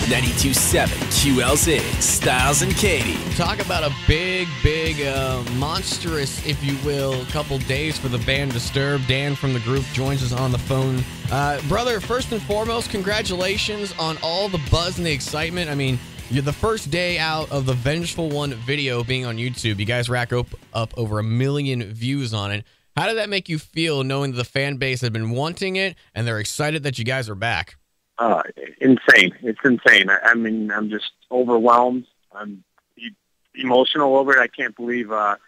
92.7 QLZ, Styles and Katie. Talk about a big, monstrous, if you will, couple days for the band Disturbed. Dan from the group joins us on the phone. Brother, first and foremost, congratulations on all the buzz and the excitement. I mean, you're the first day out of the Vengeful One video being on YouTube. You guys rack up over 1 million views on it. How did that make you feel knowing that the fan base had been wanting it and they're excited that you guys are back? Insane. It's insane. I mean, I'm just overwhelmed. I'm emotional over it. I can't believe the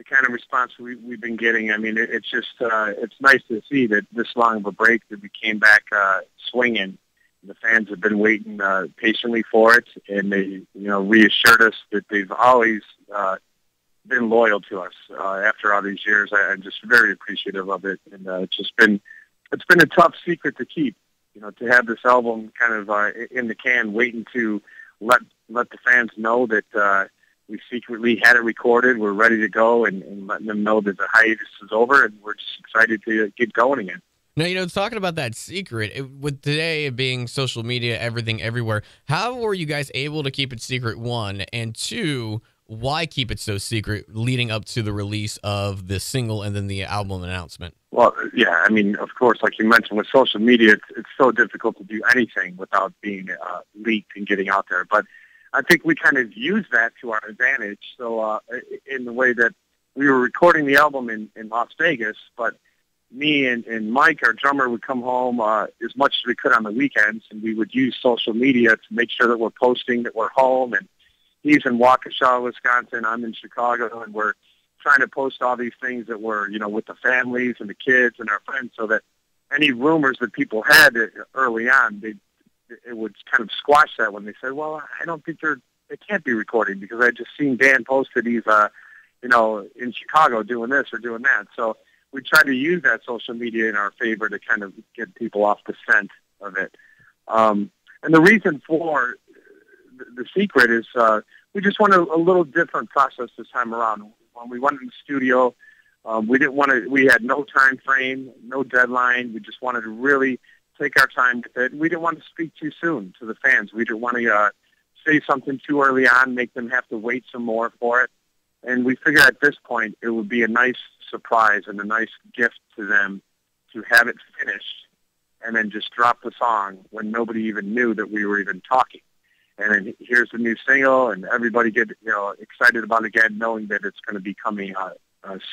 kind of response we've been getting. I mean, it's just it's nice to see that this long of a break that we came back swinging. The fans have been waiting patiently for it, and they reassured us that they've always been loyal to us after all these years. I'm just very appreciative of it, and it's been a tough secret to keep. To have this album kind of in the can, waiting to let the fans know that we secretly had it recorded, we're ready to go, and letting them know that the hiatus is over, and we're just excited to get going again. Now, talking about that secret, with today being social media, everything, everywhere, how were you guys able to keep it secret, one? And two, why keep it so secret leading up to the release of the single and then the album announcement? Well, yeah, I mean, of course, like you mentioned, with social media, it's so difficult to do anything without being leaked and getting out there. But I think we kind of used that to our advantage. So in the way that we were recording the album in Las Vegas, but me and Mike, our drummer, would come home as much as we could on the weekends, and we would use social media to make sure that we're posting that we're home. And he's in Waukesha, Wisconsin. I'm in Chicago, and we're trying to post all these things that were, with the families and the kids and our friends, so that any rumors that people had early on, it would kind of squash that when they said, well, I don't think they can't be recording because I just seen Dan posted he's, in Chicago doing this or doing that. So we try to use that social media in our favor to kind of get people off the scent of it. And the reason for the secret is we just want a little different process this time around. When we went in the studio, we had no time frame, no deadline. We just wanted to really take our time with it. We didn't want to speak too soon to the fans. We didn't want to say something too early on, make them have to wait some more for it. And we figured at this point it would be a nice surprise and a nice gift to them to have it finished and then just drop the song when nobody even knew that we were even talking. And then here's the new single, and everybody get excited about it again, knowing that it's going to be coming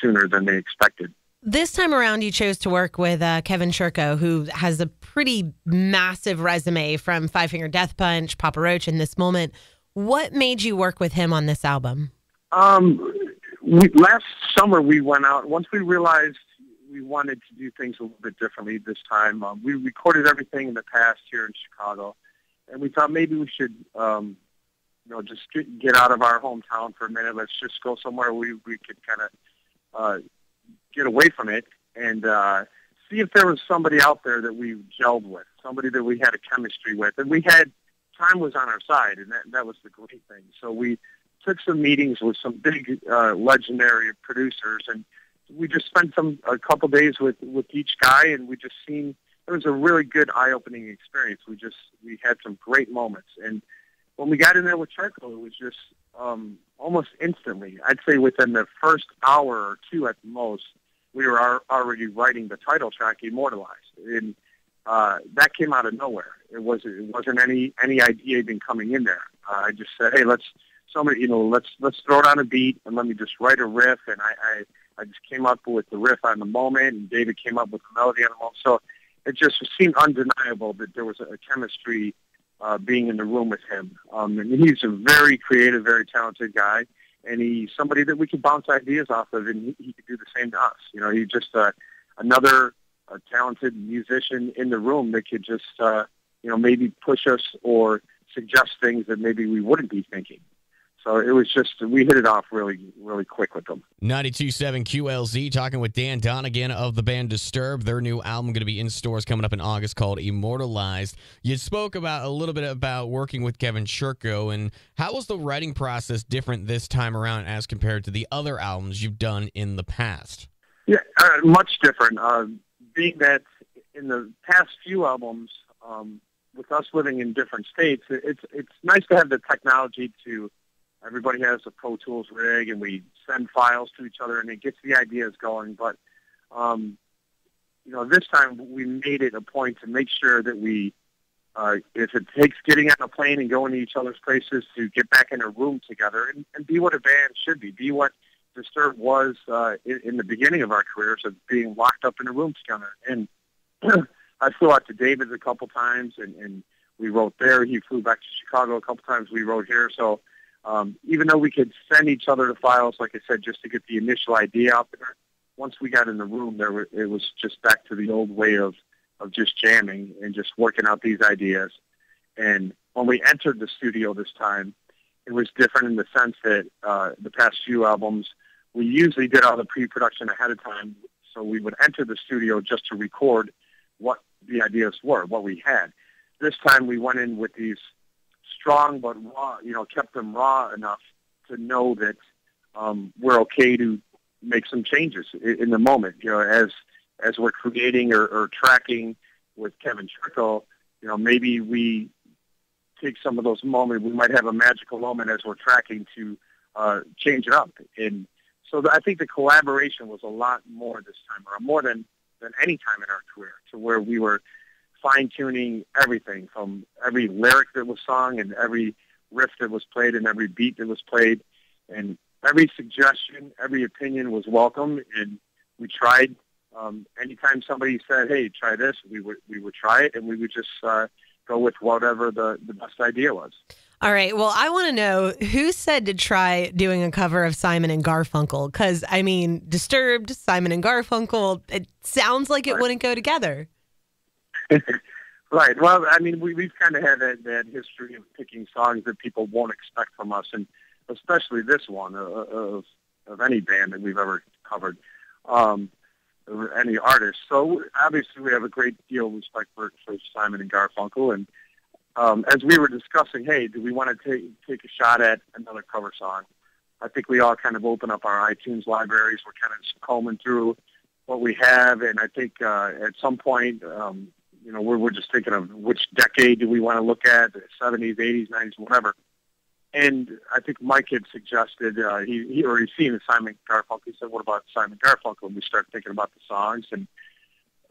sooner than they expected. This time around, you chose to work with Kevin Shirko, who has a pretty massive resume from Five Finger Death Punch, Papa Roach, in This Moment. What made you work with him on this album? Last summer we went out. Once we realized we wanted to do things a little bit differently this time, we recorded everything in the past here in Chicago. And we thought maybe we should, just get out of our hometown for a minute. Let's just go somewhere we could kind of get away from it and see if there was somebody out there that we gelled with, somebody that we had a chemistry with. And time was on our side, and that was the great thing. So we took some meetings with some big legendary producers, and we just spent a couple days with each guy, and we just seen it was a really good eye-opening experience. We had some great moments. And when we got in there with Charcoal, it was just almost instantly, I'd say within the first hour or two at the most, we were already writing the title track, Immortalized. And that came out of nowhere. It wasn't any idea even coming in there. I just said, hey, let's throw it on a beat and let me just write a riff. And I just came up with the riff on the moment, and David came up with the melody on the moment. So it just seemed undeniable that there was a chemistry being in the room with him. And he's a very creative, very talented guy, and he's somebody that we could bounce ideas off of, and he could do the same to us. He's just another talented musician in the room that could just, maybe push us or suggest things that maybe we wouldn't be thinking. So it was just, we hit it off really, really quick with them. 92.7 QLZ, talking with Dan Donegan of the band Disturbed. Their new album going to be in stores coming up in August called Immortalized. You spoke a little bit about working with Kevin Shirko, and how was the writing process different this time around as compared to the other albums you've done in the past? Yeah, much different. Being that in the past few albums, with us living in different states, it's nice to have the technology to. Everybody has a Pro Tools rig, and we send files to each other, and it gets the ideas going. But this time we made it a point to make sure that we, if it takes getting on a plane and going to each other's places, to get back in a room together and be what a band should be what Disturbed was in the beginning of our careers, of being locked up in a room together. And I flew out to David's a couple times, and we wrote there. He flew back to Chicago a couple times. We wrote here. So even though we could send each other the files, like I said, just to get the initial idea out there, once we got in the room, it was just back to the old way of just jamming and just working out these ideas. And when we entered the studio this time, it was different in the sense that the past few albums, we usually did all the pre-production ahead of time, so we would enter the studio just to record what the ideas were, what we had. This time we went in with these strong but raw, kept them raw enough to know that we're okay to make some changes in the moment. As we're creating or tracking with Kevin Trickle, maybe we take some of those moments. We might have a magical moment as we're tracking to change it up. And so I think the collaboration was a lot more this time, or more than any time in our career, to where we were fine-tuning everything, from every lyric that was sung and every riff that was played and every beat that was played. And every suggestion, every opinion was welcome. And we tried, anytime somebody said, hey, try this, we would try it, and we would just go with whatever the best idea was. All right. Well, I want to know who said to try doing a cover of Simon and Garfunkel, because, Disturbed, Simon and Garfunkel, it sounds like it wouldn't go together. Right. Well, we've kind of had that history of picking songs that people won't expect from us, and especially this one of any band that we've ever covered, or any artist. So obviously we have a great deal of respect for Simon and Garfunkel, and as we were discussing, hey, do we want to take a shot at another cover song? I think we all kind of open up our iTunes libraries. We're kind of just combing through what we have, and I think at some point, we're just thinking of which decade do we want to look at, the 70s, 80s, 90s, whatever. And I think Mike had suggested, he already seen Simon Garfunkel. He said, what about Simon Garfunkel? And we started thinking about the songs, and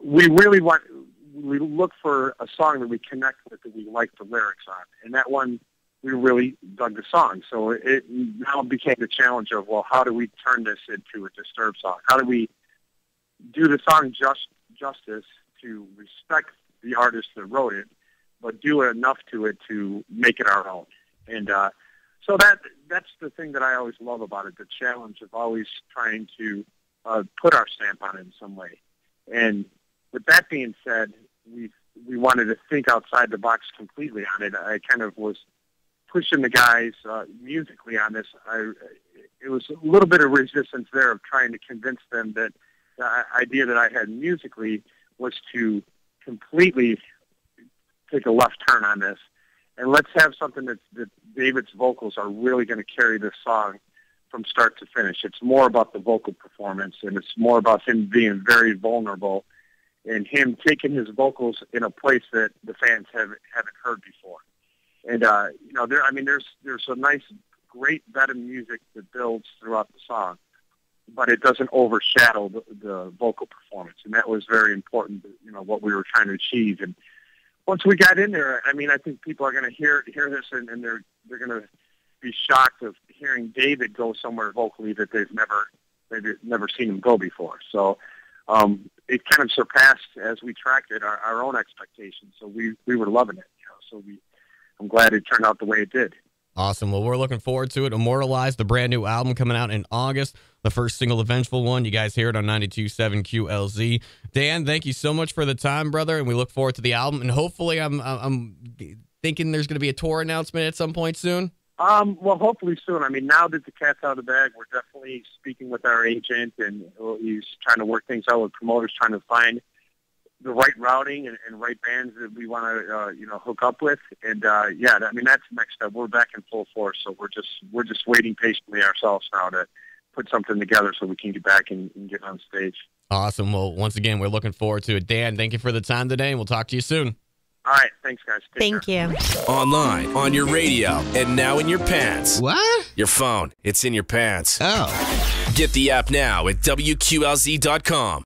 we look for a song that we connect with, that we like the lyrics on. And that one, we really dug the song. So it now became the challenge of, well, how do we turn this into a Disturbed song? How do we do the song justice to respect the artist that wrote it, but do enough to it to make it our own? And so that's the thing that I always love about it, the challenge of always trying to put our stamp on it in some way. And with that being said, we wanted to think outside the box completely on it. I kind of was pushing the guys musically on this. It was a little bit of resistance there of trying to convince them that the idea that I had musically was to completely take a left turn on this, and let's have something that David's vocals are really going to carry this song from start to finish. It's more about the vocal performance, and it's more about him being very vulnerable and him taking his vocals in a place that the fans haven't heard before. And there's a nice, great bed of music that builds throughout the song, but it doesn't overshadow the vocal performance, and that was very important. What we were trying to achieve. And once we got in there, I think people are going to hear this, and they're going to be shocked of hearing David go somewhere vocally that they've never seen him go before. So it kind of surpassed, as we tracked it, our own expectations. So we were loving it. I'm glad it turned out the way it did. Awesome. Well, we're looking forward to it. Immortalize, the brand new album coming out in August. The first single, The Vengeful One. You guys hear it on 92.7 QLZ. Dan, thank you so much for the time, brother, and we look forward to the album. And hopefully, I'm thinking there's going to be a tour announcement at some point soon. Well, hopefully soon. Now that the cat's out of the bag, we're definitely speaking with our agent, and he's trying to work things out with promoters, trying to find the right routing and right bands that we want to hook up with. And that's the next step. We're back in full force, so we're just waiting patiently ourselves now to put something together so we can get back and get on stage. Awesome. Well, once again, we're looking forward to it. Dan, thank you for the time today, and we'll talk to you soon. All right. Thanks, guys. Take Thank care. you. Online, on your radio, and now in your pants. What? Your phone, it's in your pants. Oh. Get the app now at WQLZ.com.